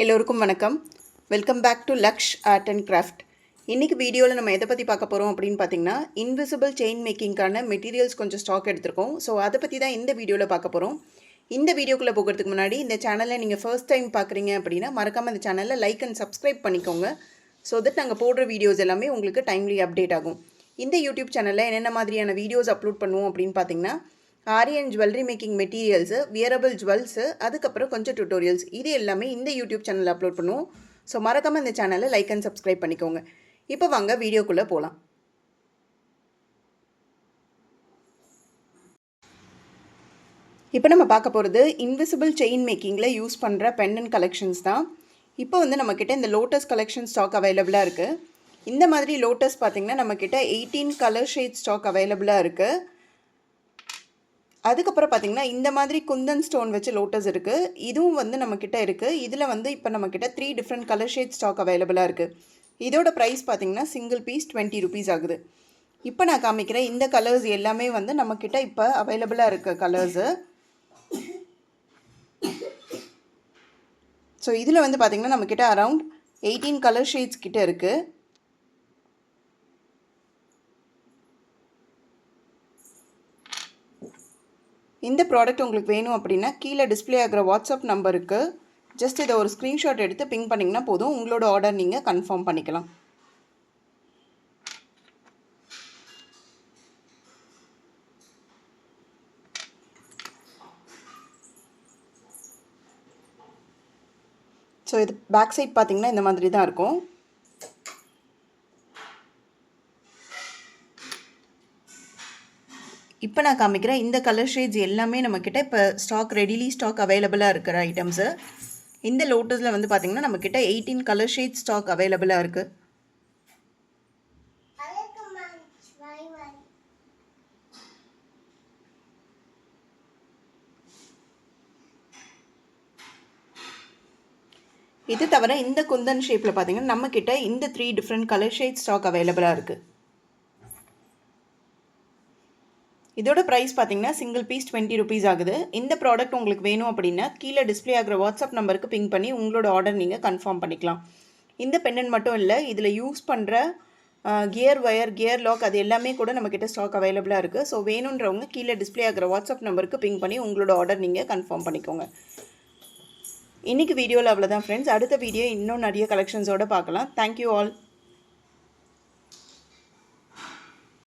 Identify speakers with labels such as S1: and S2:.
S1: எல்லோருக்கும் வணக்கம். Welcome back to Laksh art and craft. இன்றைக்கி வீடியோவில் நம்ம எதை பற்றி பார்க்க போகிறோம் அப்படின்னு பார்த்தீங்கன்னா, இன்விசிபிள் செயின் மேக்கிங்கான மெட்டீரியல்ஸ் கொஞ்சம் ஸ்டாக் எடுத்திருக்கோம். ஸோ அதை பற்றி தான் இந்த வீடியோவில் பார்க்க போகிறோம். இந்த வீடியோக்குள்ளே போகிறதுக்கு முன்னாடி இந்த சேனலை நீங்கள் ஃபர்ஸ்ட் டைம் பார்க்குறீங்க அப்படின்னா மறக்காமல் இந்த சேனலில் லைக் அண்ட் சப்ஸ்கிரைப் பண்ணிக்கோங்க. ஸோ தட் நாங்கள் போடுற வீடியோஸ் எல்லாமே உங்களுக்கு டைம்லி அப்டேட் ஆகும். இந்த யூடியூப் சேனலில் என்னென்ன மாதிரியான வீடியோஸ் அப்லோட் பண்ணுவோம் அப்படின்னு பார்த்தீங்கன்னா, Aryan jewellery making materials, wearable jewels, அதுக்கப்புறம் கொஞ்சம் டியூட்டோரியல்ஸ், இது எல்லாமே இந்த யூடியூப் சேனலில் அப்லோட் பண்ணுவோம். ஸோ மறக்காமல் இந்த சேனலை லைக் அண்ட் சப்ஸ்கிரைப் பண்ணிக்கோங்க. இப்போ வாங்க வீடியோக்குள்ளே போகலாம். இப்போ நம்ம பார்க்க போகிறது இன்விசிபிள் செயின் மேக்கிங்கில் யூஸ் பண்ணுற பெண்டன்ட் கலெக்ஷன்ஸ் தான். இப்போ நம்மக்கிட்ட இந்த லோட்டஸ் கலெக்ஷன் ஸ்டாக் அவைலபிளாக இருக்குது. இந்த மாதிரி லோட்டஸ் பார்த்திங்கன்னா நம்மக்கிட்ட 18 கலர் ஷேட் ஸ்டாக் அவைலபிளாக இருக்குது. அதுக்கப்புறம் பார்த்திங்கன்னா இந்த மாதிரி குந்தன் ஸ்டோன் வச்சு லோட்டஸ் இருக்குது. இதுவும் நம்மக்கிட்ட இருக்குது. இதில் இப்போ நம்மக்கிட்ட 3 டிஃப்ரெண்ட் கலர் ஷேட் ஸ்டாக் அவைலபிளாக இருக்குது. இதோட ப்ரைஸ் பார்த்திங்கன்னா சிங்கிள் பீஸ் 20 rupees ஆகுது. இப்போ நான் காமிக்கிறேன் இந்த கலர்ஸ் எல்லாமே நம்மக்கிட்ட இப்போ அவைலபிளாக இருக்க கலர்ஸு. ஸோ இதில் பார்த்திங்கன்னா நம்மக்கிட்ட அரவுண்ட் 18 கலர் ஷேட்ஸ் கிட்ட இருக்குது. இந்த ப்ராடக்ட் உங்களுக்கு வேணும் அப்படின்னா கீழே டிஸ்பிளே ஆகிற வாட்ஸ்அப் நம்பருக்கு ஜஸ்ட் இதை ஒரு ஸ்க்ரீன்ஷாட் எடுத்து பிங் பண்ணிங்கன்னா போதும், உங்களோட ஆர்டர் நீங்கள் கன்ஃபார்ம் பண்ணிக்கலாம். ஸோ இது பேக் சைட் பார்த்திங்கன்னா இந்த மாதிரி தான் இருக்கும். இப்போ நான் காமிக்கிறேன் இந்த கலர் ஷேட்ஸ் எல்லாமே நம்மக்கிட்ட இப்போ ஸ்டாக் அவைலபிளாக இருக்கிற ஐட்டம்ஸு. இந்த லோட்டஸில் பார்த்திங்கன்னா நம்மக்கிட்ட 18 கலர் ஷேட் ஸ்டாக் அவைலபிளாக இருக்குது. இது தவிர இந்த குந்தன் ஷேப்பில் பார்த்திங்கன்னா நம்மக்கிட்ட இந்த 3 டிஃப்ரெண்ட் கலர் ஷேட் ஸ்டாக் அவைலபிளாக இருக்குது. இதோட ப்ரைஸ் பார்த்திங்கன்னா சிங்கிள் பீஸ் 20 rupees ஆகுது. இந்த ப்ராடக்ட் உங்களுக்கு வேணும் அப்படின்னா கீழே டிஸ்பிளே ஆகிற வாட்ஸ்அப் நம்பருக்கு பிங் பண்ணி உங்களோட ஆர்டர் நீங்கள் கன்ஃபார்ம் பண்ணிக்கலாம். இந்த பெண்டன்ட் மட்டும் இல்லை, இதில் யூஸ் பண்ணுற கியர் ஒயர், கியர் லாக், அது எல்லாமே கூட நம்மக்கிட்ட ஸ்டாக் அவைலபிளாக இருக்குது. ஸோ வேணுன்றவங்க கீழே டிஸ்பிளே ஆகிற வாட்ஸ்அப் நம்பருக்கு பிங் பண்ணி உங்களோட ஆர்டர் நீங்கள் கன்ஃபார்ம் பண்ணிக்கோங்க. இன்றைக்கி வீடியோவில் அவ்வளோதான் ஃப்ரெண்ட்ஸ். அடுத்த வீடியோ இன்னும் நிறைய கலெக்ஷன்ஸோடு பார்க்கலாம். Thank you all.